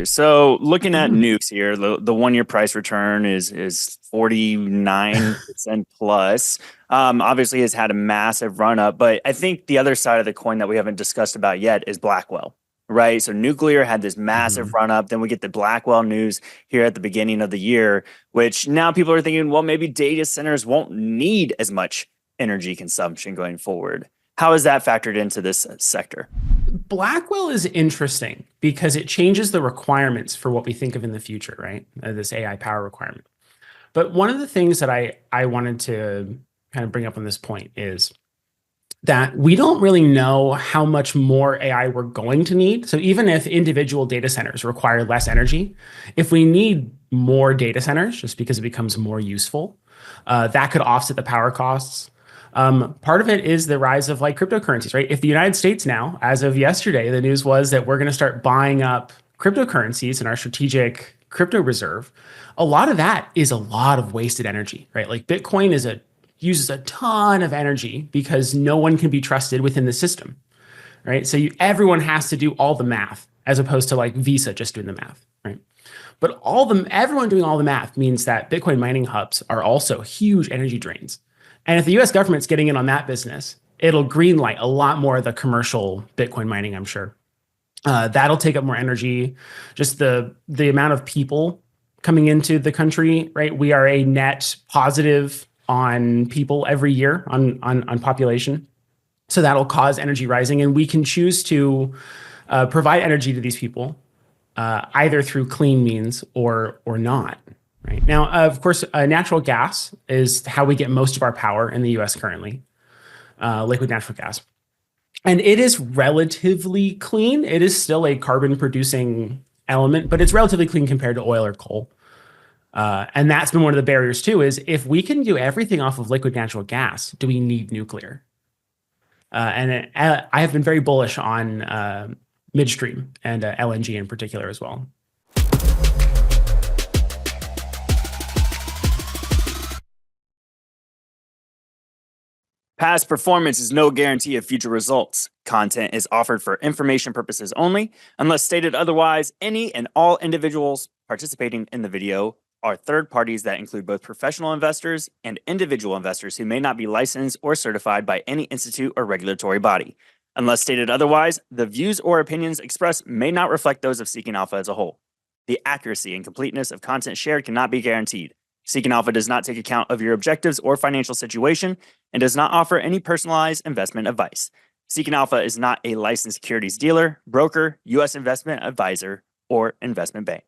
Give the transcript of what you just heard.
So looking at nukes here, the 1 year price return is 49% plus. Obviously has had a massive run up, but I think the other side of the coin that we haven't discussed about yet is Blackwell, right? So nuclear had this massive Mhm. run up. Then we get the Blackwell news here at the beginning of the year, which now people are thinking, well, maybe data centers won't need as much energy consumption going forward. How is that factored into this sector? Blackwell is interesting because it changes the requirements for what we think of in the future, right? This AI power requirement. But one of the things that I wanted to kind of bring up on this point is that we don't really know how much more AI we're going to need. So even if individual data centers require less energy, if we need more data centers just because it becomes more useful, that could offset the power costs. Part of it is the rise of like cryptocurrencies, right? If the United States now, as of yesterday, the news was that we're going to start buying up cryptocurrencies in our strategic crypto reserve, a lot of that is a lot of wasted energy, right? Like Bitcoin uses a ton of energy because no one can be trusted within the system, right? So everyone has to do all the math as opposed to like Visa just doing the math, right? But everyone doing all the math means that Bitcoin mining hubs are also huge energy drains. And if the US government's getting in on that business, it'll greenlight a lot more of the commercial Bitcoin mining, I'm sure. That'll take up more energy. Just the amount of people coming into the country, right? We are a net positive on people every year on population. So that'll cause energy rising, and we can choose to provide energy to these people either through clean means or not. Right now, of course, natural gas is how we get most of our power in the U.S. currently, liquid natural gas, and it is relatively clean. It is still a carbon producing element, but it's relatively clean compared to oil or coal. And that's been one of the barriers too, is if we can do everything off of liquid natural gas, do we need nuclear? I have been very bullish on midstream and LNG in particular as well. Past performance is no guarantee of future results. Content is offered for information purposes only. Unless stated otherwise, any and all individuals participating in the video are third parties that include both professional investors and individual investors who may not be licensed or certified by any institute or regulatory body. Unless stated otherwise, the views or opinions expressed may not reflect those of Seeking Alpha as a whole. The accuracy and completeness of content shared cannot be guaranteed. Seeking Alpha does not take account of your objectives or financial situation and does not offer any personalized investment advice. Seeking Alpha is not a licensed securities dealer, broker, U.S. investment advisor, or investment bank.